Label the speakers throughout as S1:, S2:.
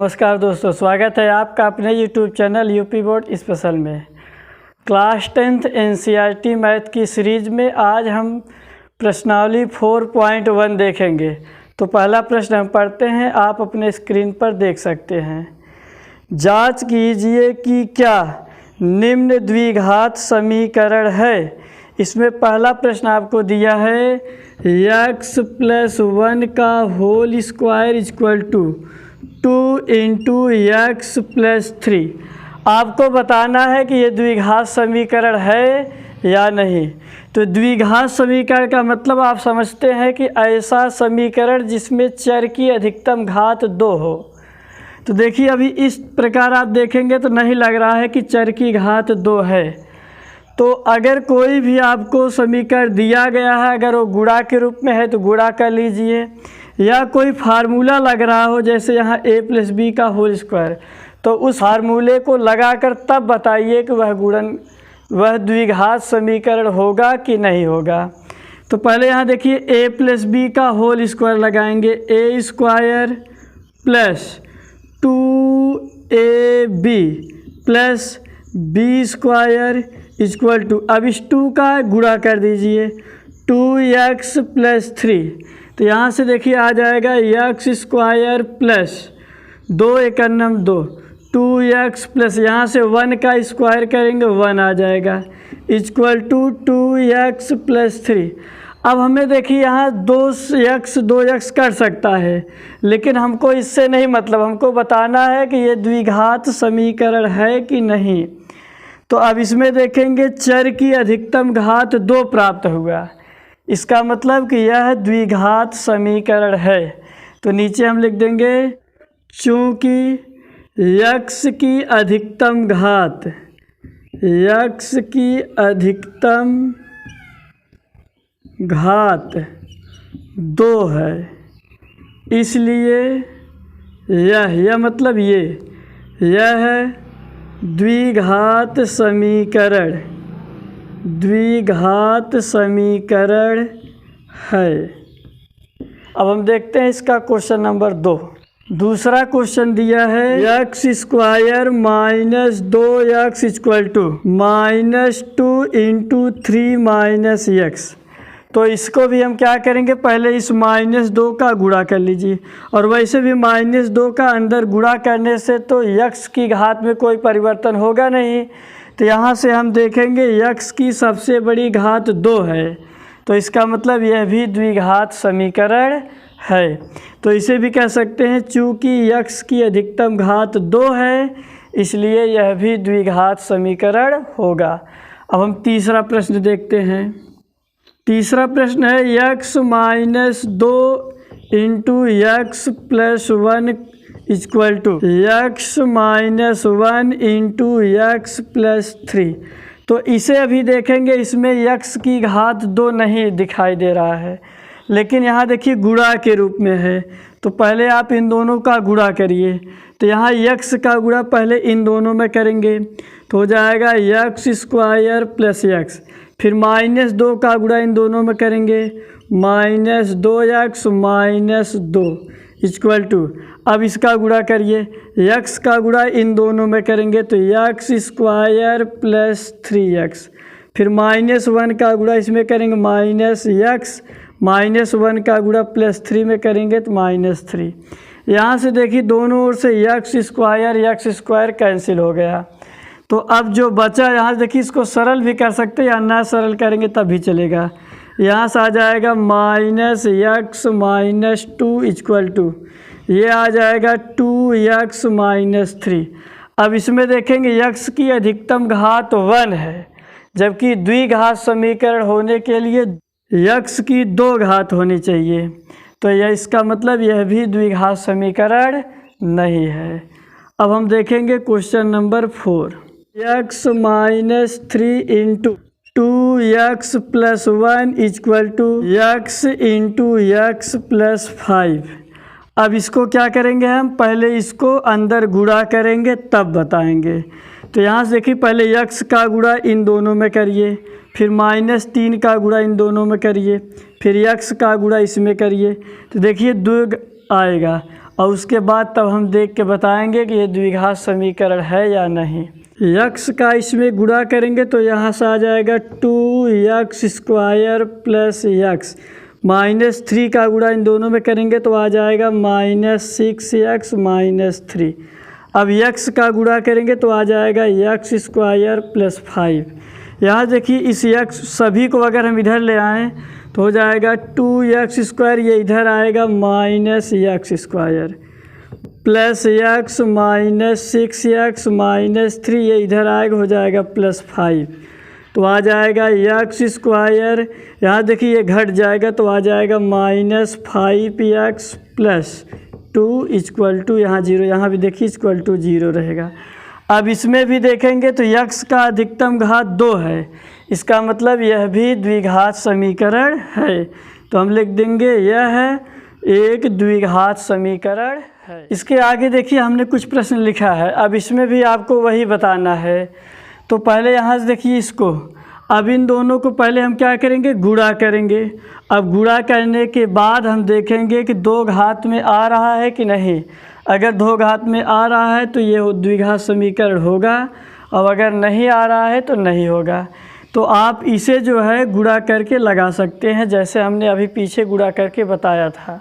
S1: नमस्कार दोस्तों, स्वागत है आपका अपने YouTube channel UP board special में। क्लास 10th NCERT मैथ की सीरीज़ में आज हम प्रश्नावली 4.1 देखेंगे। तो पहला प्रश्न हम पढ़ते हैं, आप अपने स्क्रीन पर देख सकते हैं। जांच कीजिए कि क्या निम्न द्विघात समीकरण है। इसमें पहला प्रश्न आपको दिया है x + 1 का whole square equal to 2 × x + 3। आपको बताना है कि ये द्विघात समीकरण है या नहीं। तो द्विघात समीकरण का मतलब आप समझते हैं कि ऐसा समीकरण जिसमें चर की अधिकतम घात 2 हो। तो देखिए, अभी इस प्रकार आप देखेंगे तो नहीं लग रहा है कि चर की घात 2 है। तो अगर कोई भी आपको समीकरण दिया गया है, अगर वो गुणा के रूप में है तो गुणा कर लीजिए, या कोई फार्मूला लग रहा हो जैसे यहाँ a + b का होल स्क्वायर, तो उस फार्मूले को लगाकर तब बताइए कि वह द्विघात समीकरण होगा कि नहीं होगा। तो पहले यहाँ देखिए a + b का होल स्क्वायर लगाएंगे, a² + 2ab + b² equal to, अब इस 2 का गुणा कर दीजिए 2x + 3। तो यहाँ से देखिए आ जाएगा x² + 2 × 2 2x प्लस यहाँ से 1 का स्क्वायर करेंगे 1 आ जाएगा इक्वल टू 2x + 3। अब हमें देखिए यहाँ 2x कर सकता है, लेकिन हमको इससे नहीं मतलब, हमको बताना है कि ये द्विघात समीकरण है कि नहीं। तो अब इसमें देखेंगे चर की अधिकतम घात 2 प्राप्त हुआ, इसका मतलब कि यह द्विघात समीकरण है। तो नीचे हम लिख देंगे चूँकि x की अधिकतम घात 2 है, इसलिए यह मतलब यह द्विघात समीकरण है। अब हम देखते हैं इसका क्वेश्चन नंबर 2। दूसरा क्वेश्चन दिया है x² - 2x equal to -2 × 3 - x। तो इसको भी हम क्या करेंगे, पहले इस -2 का गुणा कर लीजिए, और वैसे भी -2 का अंदर गुणा करने से तो x की घात में कोई परिवर्तन होगा नहीं। तो यहाँ से हम देखेंगे x की सबसे बड़ी घात 2 है, तो इसका मतलब यह भी द्विघात समीकरण है। तो इसे भी कह सकते हैं चूँकि x की अधिकतम घात 2 है, इसलिए यह भी द्विघात समीकरण होगा। अब हम तीसरा प्रश्न देखते हैं। तीसरा प्रश्न है x - 2 × x + 1 equal to x - 1 × x + 3। तो इसे अभी देखेंगे, इसमें x की घात 2 नहीं दिखाई दे रहा है, लेकिन यहाँ देखिए गुणा के रूप में है। तो पहले आप इन दोनों का गुणा करिए। तो यहाँ x का गुणा पहले इन दोनों में करेंगे तो हो जाएगा x² + x, फिर -2 का गुणा इन दोनों में करेंगे -2x - 2 इक्वल टू, अब इसका गुणा करिए, x का गुणा इन दोनों में करेंगे तो x² + 3x, फिर -1 का गुणा इसमें करेंगे -x, -1 का गुणा +3 में करेंगे तो -3। यहाँ से देखिए दोनों ओर से x² कैंसिल हो गया। तो अब जो बचा, यहाँ से देखिए इसको सरल भी कर सकते हैं या ना सरल करेंगे तब भी चलेगा। यहाँ से आ जाएगा -x - 2 इक्वल टू, ये आ जाएगा 2x - 3। अब इसमें देखेंगे x की अधिकतम घात 1 है, जबकि द्विघात समीकरण होने के लिए x की 2 घात होनी चाहिए। तो यह इसका मतलब यह भी द्विघात समीकरण नहीं है। अब हम देखेंगे question number 4। x - 3 × 2x + 1 equal to x × x + 5। अब इसको क्या करेंगे, हम पहले इसको अंदर गुणा करेंगे तब बताएंगे। तो यहाँ से देखिए पहले x का गुणा इन दोनों में करिए, फिर -3 का गुणा इन दोनों में करिए, फिर x का गुणा इसमें करिए, तो देखिए 2 आएगा। और उसके बाद तब हम देख के बताएंगे कि ये द्विघात समीकरण है या नहीं। यक्स का इसमें गुणा करेंगे तो यहाँ से आ जाएगा 2x² प्लस यक्स, -3 का गुणा इन दोनों में करेंगे तो आ जाएगा -6x -3। अब यक्स का गुणा करेंगे तो आ जाएगा x² प्लस 5। यहाँ देखिए इस यक्स सभी को अगर हम इधर ले आएँ तो हो जाएगा 2x², ये इधर आएगा -x² प्लस यक्स -6x -3, ये इधर आएगा हो जाएगा +5। तो आ जाएगा x², यहाँ देखिए ये घट जाएगा तो आ जाएगा -5x प्लस 2 इक्वल टू यहाँ 0, यहाँ भी देखिए इक्वल टू 0 रहेगा। अब इसमें भी देखेंगे तो यक्स का अधिकतम घात 2 है, इसका मतलब यह भी द्विघात समीकरण है। तो हम लिख देंगे यह है एक द्विघात समीकरण है। इसके आगे देखिए हमने कुछ प्रश्न लिखा है, अब इसमें भी आपको वही बताना है। तो पहले यहाँ से देखिए इसको, अब इन दोनों को पहले हम क्या करेंगे, गुणा करेंगे। अब गुणा करने के बाद हम देखेंगे कि 2 घात में आ रहा है कि नहीं। अगर 2 घात में आ रहा है तो ये द्विघात समीकरण होगा, और अगर नहीं आ रहा है तो नहीं होगा। तो आप इसे जो है गुणा करके लगा सकते हैं, जैसे हमने अभी पीछे गुणा करके बताया था।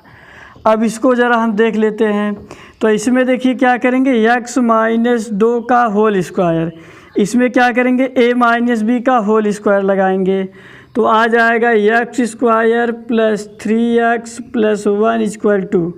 S1: अब इसको ज़रा हम देख लेते हैं। तो इसमें देखिए क्या करेंगे, x -2 का होल स्क्वायर, इसमें क्या करेंगे a -b का होल स्क्वायर लगाएंगे तो आ जाएगा x² plus 3x plus 1 equal to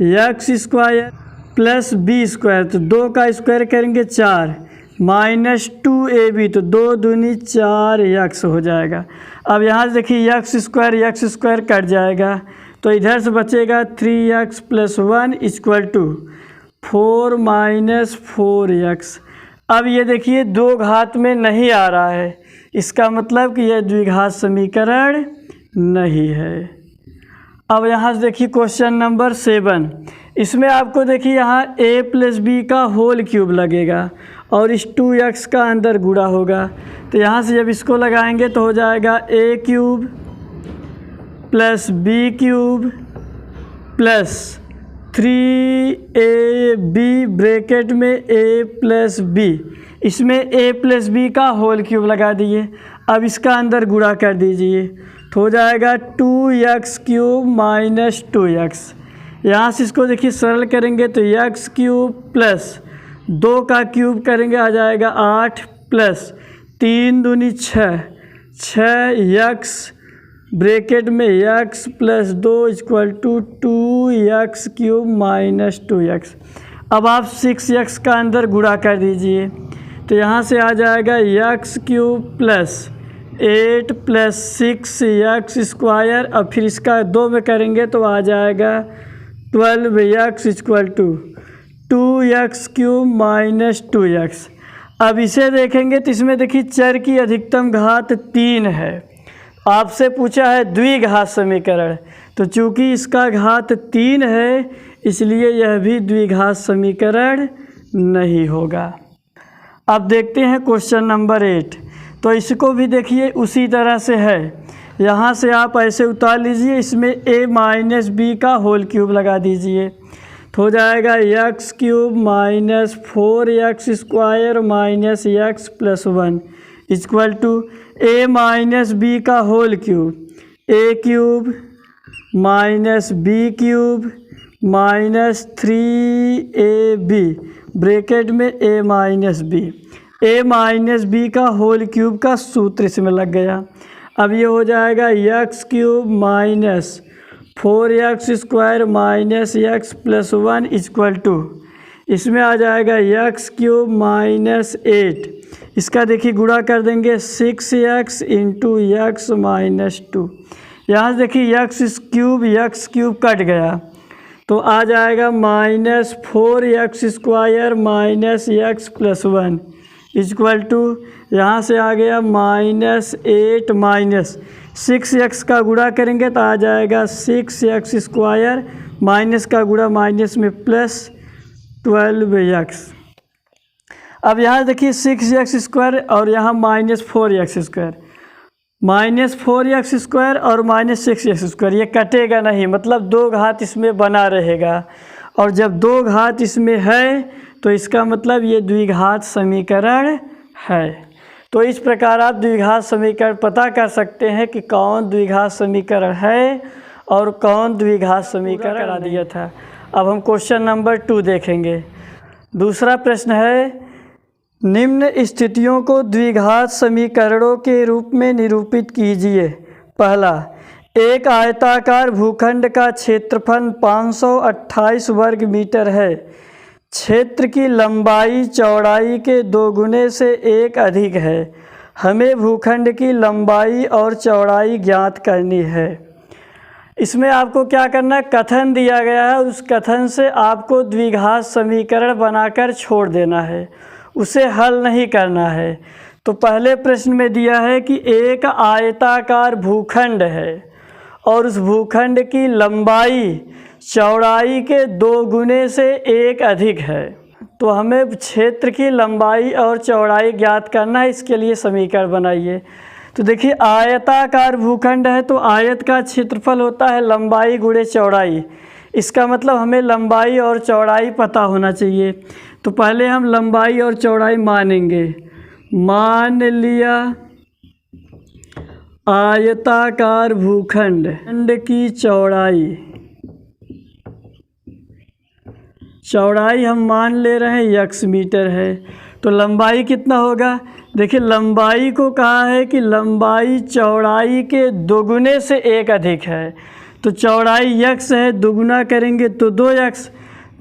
S1: x² plus b², तो 2 का स्क्वायर करेंगे 4 -2ab, तो 2 दूनी 4x हो जाएगा। अब यहाँ से देखिए x² कट जाएगा तो इधर से बचेगा 3x plus 1 equal to 4 -4x। अब ये देखिए 2 घात में नहीं आ रहा है, इसका मतलब कि यह द्विघात समीकरण नहीं है। अब यहाँ से देखिए क्वेश्चन नंबर 7, इसमें आपको देखिए यहाँ a प्लस b का होल क्यूब लगेगा और इस 2x का अंदर गुणा होगा। तो यहाँ से जब इसको लगाएंगे तो हो जाएगा a³ plus b³ plus 3ab bracket में a प्लस b, इसमें a प्लस b का होल क्यूब लगा दिए। अब इसका अंदर गुणा कर दीजिए तो हो जाएगा 2x³ -2x। यहाँ से इसको देखिए सरल करेंगे तो x³ प्लस 2 का क्यूब करेंगे आ जाएगा 8 प्लस 3 दूनी 6x ब्रैकेट में x plus 2 equal to 2x³ -2x। अब आप 6x का अंदर गुणा कर दीजिए तो यहाँ से आ जाएगा x³ प्लस 8 प्लस 6x², अब फिर इसका 2 में करेंगे तो आ जाएगा 12x equal to 2x³ -2x। अब इसे देखेंगे तो इसमें देखिए चर की अधिकतम घात 3 है, आपसे पूछा है द्विघात समीकरण, तो चूँकि इसका घात 3 है इसलिए यह भी द्विघात समीकरण नहीं होगा। अब देखते हैं क्वेश्चन नंबर 8, तो इसको भी देखिए उसी तरह से है। यहाँ से आप ऐसे उतार लीजिए, इसमें a - b का होल क्यूब लगा दीजिए तो हो जाएगा x³ -4x² -x plus 1 equal to a - b का whole cube a³ -b³ -3ab bracket में a - b का होल क्यूब का सूत्र इसमें लग गया। अब ये हो जाएगा x³ -4x² -x plus 1 equal to, इसमें आ जाएगा x³ -8, इसका देखिए गुणा कर देंगे 6x इंटू x -2। यहाँ से देखिए x³ कट गया तो आ जाएगा -4x² -x plus 1 equal to, यहाँ से आ गया -8 6x का गुणा करेंगे तो आ जाएगा 6x² माइनस का गुणा माइनस में प्लस 12x। अब यहाँ देखिए 6x² और यहाँ -4x², -4x² और -6x² ये कटेगा नहीं, मतलब 2 घात इसमें बना रहेगा। और जब 2 घात इसमें है तो इसका मतलब ये द्विघात समीकरण है। तो इस प्रकार आप द्विघात समीकरण पता कर सकते हैं कि कौन द्विघात समीकरण है और कौन द्विघात समीकरण करा दिया था। अब हम क्वेश्चन नंबर 2 देखेंगे। दूसरा प्रश्न है, निम्न स्थितियों को द्विघात समीकरणों के रूप में निरूपित कीजिए। पहला, एक आयताकार भूखंड का क्षेत्रफल 528 वर्ग मीटर है। क्षेत्र की लंबाई चौड़ाई के 2 गुने से 1 अधिक है। हमें भूखंड की लंबाई और चौड़ाई ज्ञात करनी है। इसमें आपको क्या करना है, कथन दिया गया है, उस कथन से आपको द्विघात समीकरण बनाकर छोड़ देना है, उसे हल नहीं करना है। तो पहले प्रश्न में दिया है कि एक आयताकार भूखंड है और उस भूखंड की लंबाई चौड़ाई के 2 गुने से 1 अधिक है। तो हमें क्षेत्र की लंबाई और चौड़ाई ज्ञात करना है, इसके लिए समीकरण बनाइए। तो देखिए, आयताकार भूखंड है तो आयत का क्षेत्रफल होता है लंबाई गुणे चौड़ाई। इसका मतलब हमें लंबाई और चौड़ाई पता होना चाहिए। तो पहले हम लंबाई और चौड़ाई मानेंगे। मान लिया आयताकार भूखंड की चौड़ाई हम मान ले रहे हैं x मीटर है। तो लंबाई कितना होगा, देखिए लंबाई को कहा है कि लंबाई चौड़ाई के 2 गुने से 1 अधिक है। तो चौड़ाई x है, दुगुना करेंगे तो 2x,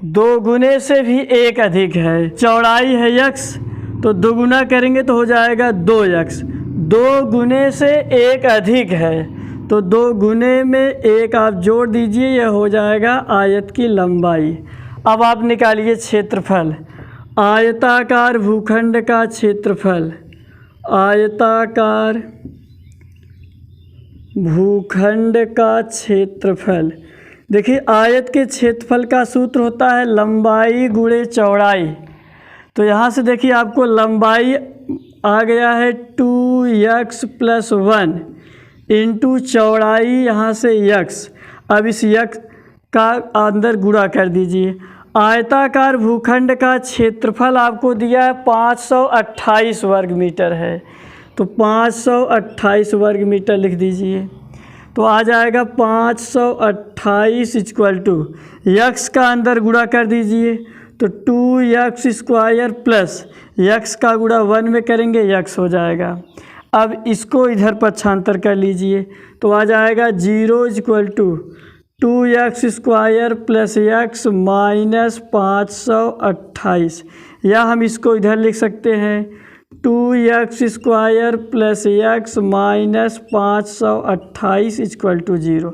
S1: 2 गुने से भी 1 अधिक है। चौड़ाई है x तो दुगुना करेंगे तो हो जाएगा 2x, 2 गुने से 1 अधिक है तो 2 गुने में 1 आप जोड़ दीजिए, यह हो जाएगा आयत की लंबाई। अब आप निकालिए क्षेत्रफल। आयताकार भूखंड का क्षेत्रफल, आयताकार भूखंड का क्षेत्रफल। देखिए, आयत के क्षेत्रफल का सूत्र होता है लंबाई गुणे चौड़ाई। तो यहाँ से देखिए आपको लंबाई आ गया है 2x + 1 इंटू चौड़ाई यहाँ से x। अब इस x का अंदर गुणा कर दीजिए। आयताकार भूखंड का क्षेत्रफल आपको दिया है 528 वर्ग मीटर है, तो 528 वर्ग मीटर लिख दीजिए। तो आ जाएगा 528 = x का अंदर गुणा कर दीजिए तो 2x² प्लस x का गुणा 1 में करेंगे x हो जाएगा। अब इसको इधर पक्षांतर कर लीजिए तो आ जाएगा 0 = 2x² प्लस x माइनस 528, या हम इसको इधर लिख सकते हैं 2x² प्लस x माइनस 528 = 0।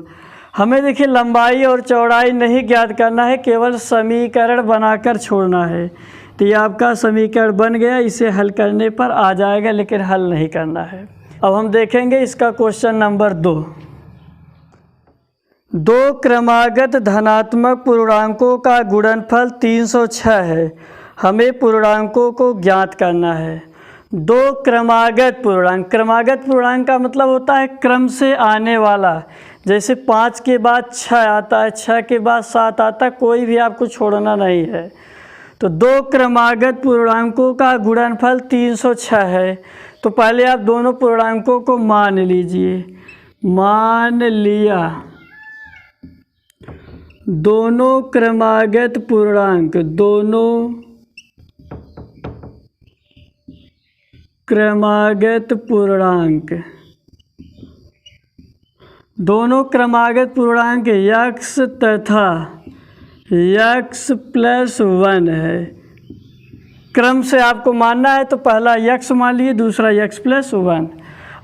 S1: हमें देखिए लंबाई और चौड़ाई नहीं ज्ञात करना है, केवल समीकरण बनाकर छोड़ना है। तो ये आपका समीकरण बन गया, इसे हल करने पर आ जाएगा, लेकिन हल नहीं करना है। अब हम देखेंगे इसका क्वेश्चन नंबर 2। 2 क्रमागत धनात्मक पूर्णांकों का गुणनफल 306 है। हमें पूर्णांकों को ज्ञात करना है। 2 क्रमागत पूर्णांक, क्रमागत पूर्णांक का मतलब होता है क्रम से आने वाला। जैसे 5 के बाद 6 आता है, 6 के बाद 7 आता है, कोई भी आपको छोड़ना नहीं है। तो 2 क्रमागत पूर्णांकों का गुणनफल 306 है। तो पहले आप दोनों पूर्णांकों को मान लीजिए। मान लिया दोनों क्रमागत पूर्णांक, दोनों क्रमागत पूर्णांक, दोनों क्रमागत पूर्णांक x तथा x + 1 है। क्रम से आपको मानना है तो पहला x मान लिए, दूसरा x + 1।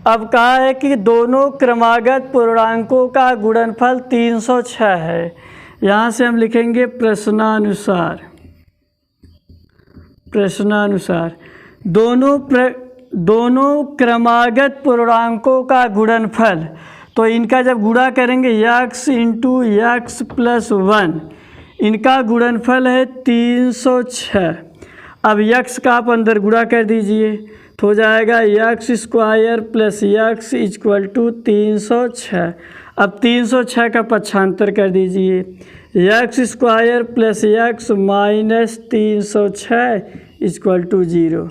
S1: अब कहा है कि दोनों क्रमागत पूर्णांकों का गुणनफल 306 है। यहाँ से हम लिखेंगे प्रश्नानुसार, प्रश्नानुसार दोनों क्रमागत पूर्णांकों का गुणनफल, तो इनका जब गुणा करेंगे x × x + 1, इनका गुणनफल है 306। अब x का आप अंदर गुणा कर दीजिए तो हो जाएगा x² प्लस x = 306। अब 306 का पक्षांतर कर दीजिए, X square plus X minus 306 equal to 0।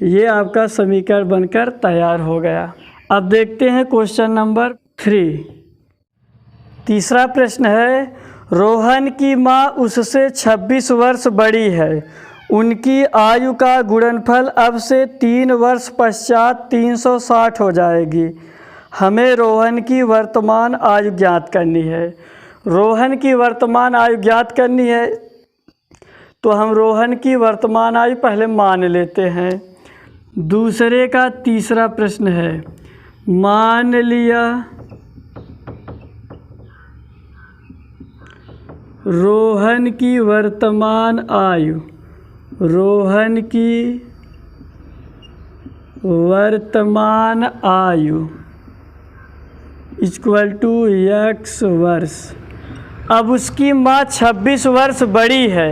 S1: ये आपका समीकरण बनकर तैयार हो गया। अब देखते हैं क्वेश्चन नंबर 3। तीसरा प्रश्न है, रोहन की माँ उससे 26 वर्ष बड़ी है। उनकी आयु का गुणनफल अब से 3 वर्ष पश्चात 360 हो जाएगी। हमें रोहन की वर्तमान आयु ज्ञात करनी है। रोहन की वर्तमान आयु ज्ञात करनी है तो हम रोहन की वर्तमान आयु पहले मान लेते हैं। दूसरे का तीसरा प्रश्न है, मान लिया रोहन की वर्तमान आयु, रोहन की वर्तमान आयु इक्वल टू x वर्ष। अब उसकी माँ 26 वर्ष बड़ी है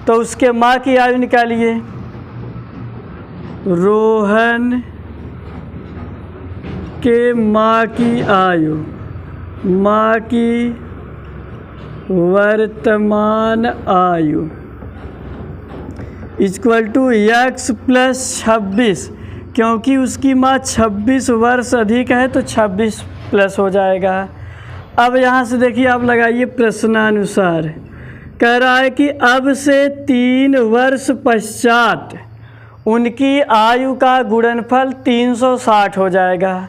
S1: तो उसके माँ की आयु निकालिए। रोहन के माँ की आयु, माँ की वर्तमान आयु इक्वल टू x प्लस 26, क्योंकि उसकी माँ 26 वर्ष अधिक है तो 26 प्लस हो जाएगा। अब यहाँ से देखिए, आप लगाइए प्रश्नानुसार। कह रहा है कि अब से 3 वर्ष पश्चात उनकी आयु का गुणनफल 360 हो जाएगा।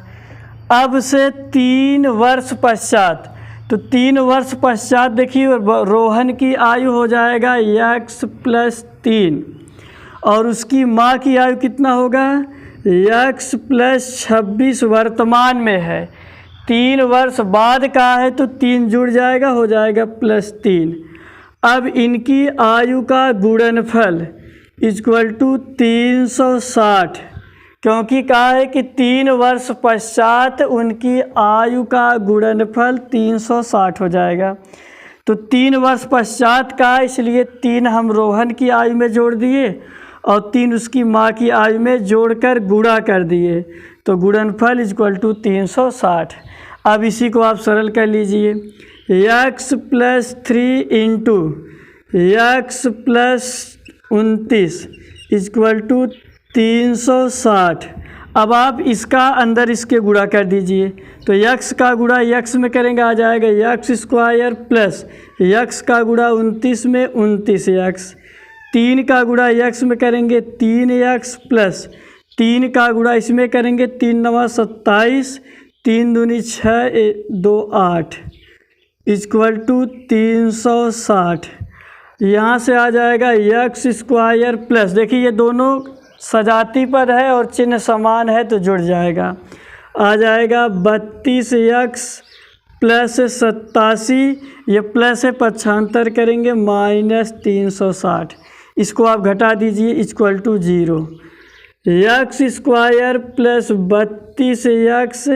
S1: अब से 3 वर्ष पश्चात, तो 3 वर्ष पश्चात देखिए रोहन की आयु हो जाएगा x प्लस 3 और उसकी माँ की आयु कितना होगा, x प्लस 26 वर्तमान में है। 3 वर्ष बाद का है तो 3 जुड़ जाएगा, हो जाएगा प्लस 3। अब इनकी आयु का गुणनफल इक्वल टू 360, क्योंकि कहा है कि 3 वर्ष पश्चात उनकी आयु का गुणनफल 360 हो जाएगा। तो 3 वर्ष पश्चात का, इसलिए 3 हम रोहन की आयु में जोड़ दिए और 3 उसकी माँ की आयु में जोड़कर गुणा कर दिए, तो गुणनफल इक्वल टू 360। अब इसी को आप सरल कर लीजिए। x plus 3 into X plus 29 equal to 360। अब आप इसका अंदर इसके गुणा कर दीजिए, तो x का गुणा x में करेंगे आ जाएगा x स्क्वायर प्लस x का गुणा 29 में 29x। 3 का गुणा x में करेंगे 3x प्लस 3 का गुणा इसमें करेंगे 3 9 27, 3 दूनी 6 2 8 इक्वल टू 360। यहाँ से आ जाएगा x स्क्वायर प्लस, देखिए ये दोनों सजाती पद है और चिन्ह समान है तो जुड़ जाएगा, आ जाएगा 32x प्लस 87, ये प्लस है पक्षांतर करेंगे माइनस 360। इसको आप घटा दीजिए equal to 0। x square plus 32x,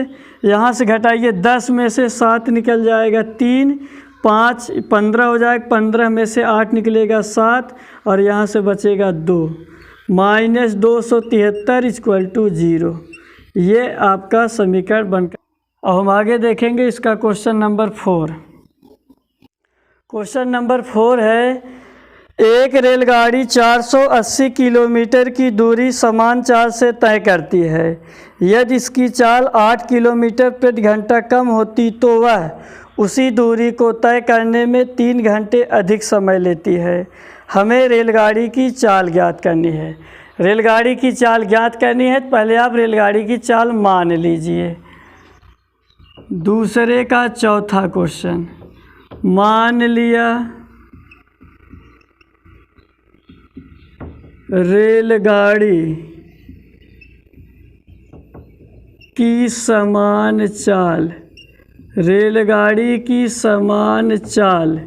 S1: यहाँ से घटाइए 10 में से 7 निकल जाएगा 3, 5 15 हो जाएगा, 15 में से 8 निकलेगा 7 और यहाँ से बचेगा 2, माइनस 273 इक्वल टू 0। ये आपका समीकरण बनकर। अब हम आगे देखेंगे इसका क्वेश्चन नंबर 4। क्वेश्चन नंबर 4 है, एक रेलगाड़ी 480 किलोमीटर की दूरी समान चाल से तय करती है। यदि इसकी चाल 8 किलोमीटर प्रति घंटा कम होती तो वह उसी दूरी को तय करने में 3 घंटे अधिक समय लेती है। हमें रेलगाड़ी की चाल ज्ञात करनी है। रेलगाड़ी की चाल ज्ञात करनी है तो पहले आप रेलगाड़ी की चाल मान लीजिए। दूसरे का चौथा क्वेश्चन, मान लिया रेलगाड़ी की समान चाल, रेलगाड़ी की समान चाल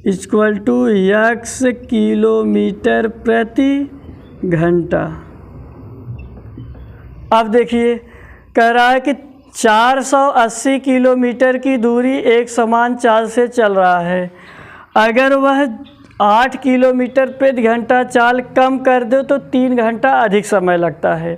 S1: इक्वल टू x किलोमीटर प्रति घंटा। अब देखिए कह रहा है कि 480 किलोमीटर की दूरी एक समान चाल से चल रहा है। अगर वह 8 किलोमीटर प्रति घंटा चाल कम कर दो तो 3 घंटा अधिक समय लगता है।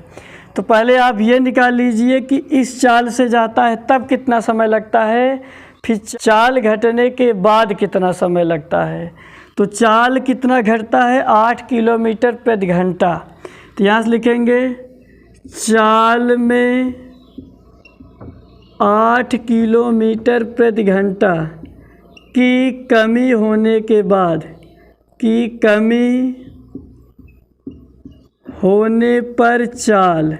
S1: तो पहले आप ये निकाल लीजिए कि इस चाल से जाता है तब कितना समय लगता है, फिर चाल घटने के बाद कितना समय लगता है। तो चाल कितना घटता है 8 किलोमीटर प्रति घंटा। तो यहाँ से लिखेंगे चाल में 8 किलोमीटर प्रति घंटा की कमी होने के बाद, की कमी होने पर चाल,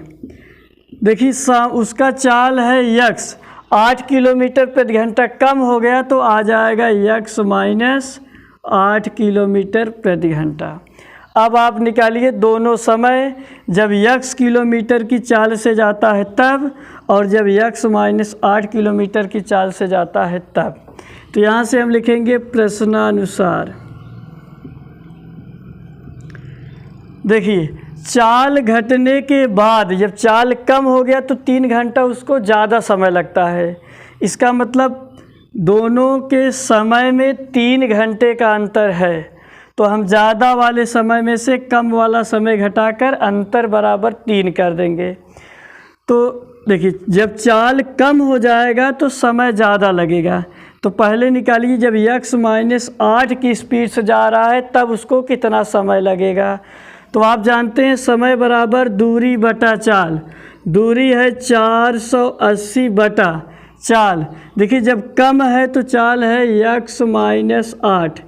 S1: देखिए उसका चाल है यक्स, 8 किलोमीटर प्रति घंटा कम हो गया तो आ जाएगा यक्स माइनस 8 किलोमीटर प्रति घंटा। अब आप निकालिए दोनों समय, जब यक्स किलोमीटर की चाल से जाता है तब, और जब यक्स माइनस 8 किलोमीटर की चाल से जाता है तब। तो यहाँ से हम लिखेंगे प्रश्नानुसार। देखिए चाल घटने के बाद जब चाल कम हो गया तो 3 घंटा उसको ज़्यादा समय लगता है। इसका मतलब दोनों के समय में 3 घंटे का अंतर है। तो हम ज़्यादा वाले समय में से कम वाला समय घटाकर अंतर बराबर 3 कर देंगे। तो देखिए जब चाल कम हो जाएगा तो समय ज़्यादा लगेगा। तो पहले निकालिए जब यक्स माइनस 8 की स्पीड से जा रहा है तब उसको कितना समय लगेगा। तो आप जानते हैं समय बराबर दूरी बटा चाल। दूरी है 480 बटा चाल। देखिए जब कम है तो चाल है यक्स माइनस 8।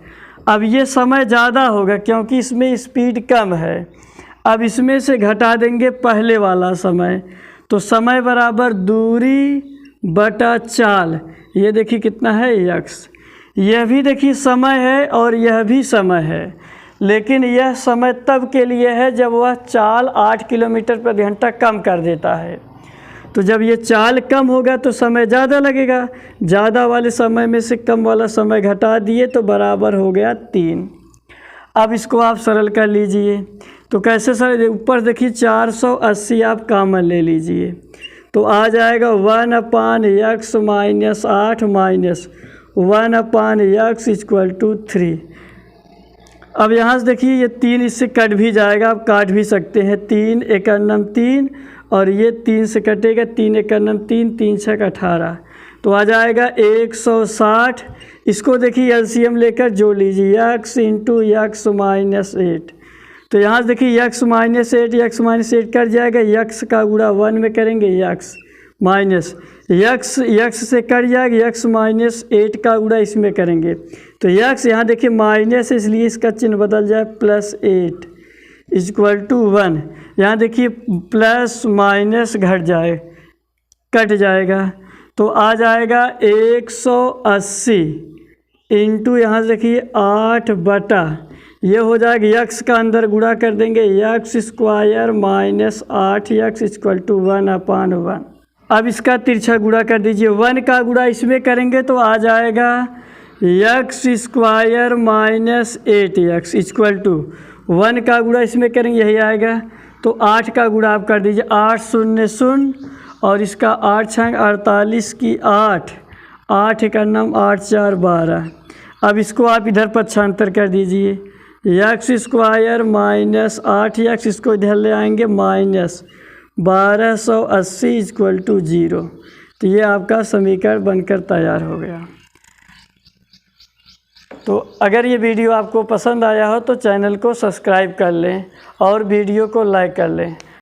S1: अब ये समय ज़्यादा होगा क्योंकि इसमें स्पीड कम है। अब इसमें से घटा देंगे पहले वाला समय, तो समय बराबर दूरी बटा चाल। ये देखिए कितना है यक्स। यह भी देखिए समय है और यह भी समय है, लेकिन यह समय तब के लिए है जब वह चाल 8 किलोमीटर प्रति घंटा कम कर देता है। तो जब ये चाल कम होगा तो समय ज़्यादा लगेगा। ज़्यादा वाले समय में से कम वाला समय घटा दिए तो बराबर हो गया 3। अब इसको आप सरल कर लीजिए। तो कैसे सरल, ऊपर देखिए 480 आप कॉमन ले लीजिए तो आ जाएगा 1/x minus 8 minus 1/x equal to 3। अब यहाँ से देखिए ये 3 इससे कट भी जाएगा, आप काट भी सकते हैं। 3 एकन्नम 3 और ये 3 से कटेगा, 3 एकन्नम 3, 3 छक 18 तो आ जाएगा 160। इसको देखिए एलसीएम लेकर जोड़ लीजिए, यक्स इंटू यक्स माइनस 8। तो यहाँ से देखिए यक्स माइनस 8 कट जाएगा, यक्स का गुणा 1 में करेंगे यक्स माइनस यक्स से कट जाएगा, यक्स माइनस 8 का गुणा इसमें करेंगे तो यक्स यहाँ देखिए माइनस, इसलिए इसका चिन्ह बदल जाए प्लस 8 इक्वल टू 1। यहाँ देखिए प्लस माइनस घट जाए, कट जाएगा तो आ जाएगा 180 इंटू यहाँ से देखिए 8 बटा, ये हो जाएगा यक्स का अंदर गुणा कर देंगे X square minus 8x equal to 1/1। अब इसका तिरछा गुणा कर दीजिए, 1 का गुणा इसमें करेंगे तो आ जाएगा X square minus 8x equal to 1 का गुणा इसमें करेंगे यही आएगा। तो 8 का गुणा आप कर दीजिए, 8 शून्य शून्य और इसका 8 छंग 48 की 8, 8 एकन्नम 8 4 12। अब इसको आप इधर पक्षांतर कर दीजिए, यक्स स्क्वायर माइनस 8x, इसको इधर ले आएंगे माइनस 1280 इक्वल टू 0। तो ये आपका समीकरण बनकर तैयार हो गया। तो अगर ये वीडियो आपको पसंद आया हो तो चैनल को सब्सक्राइब कर लें और वीडियो को लाइक कर लें।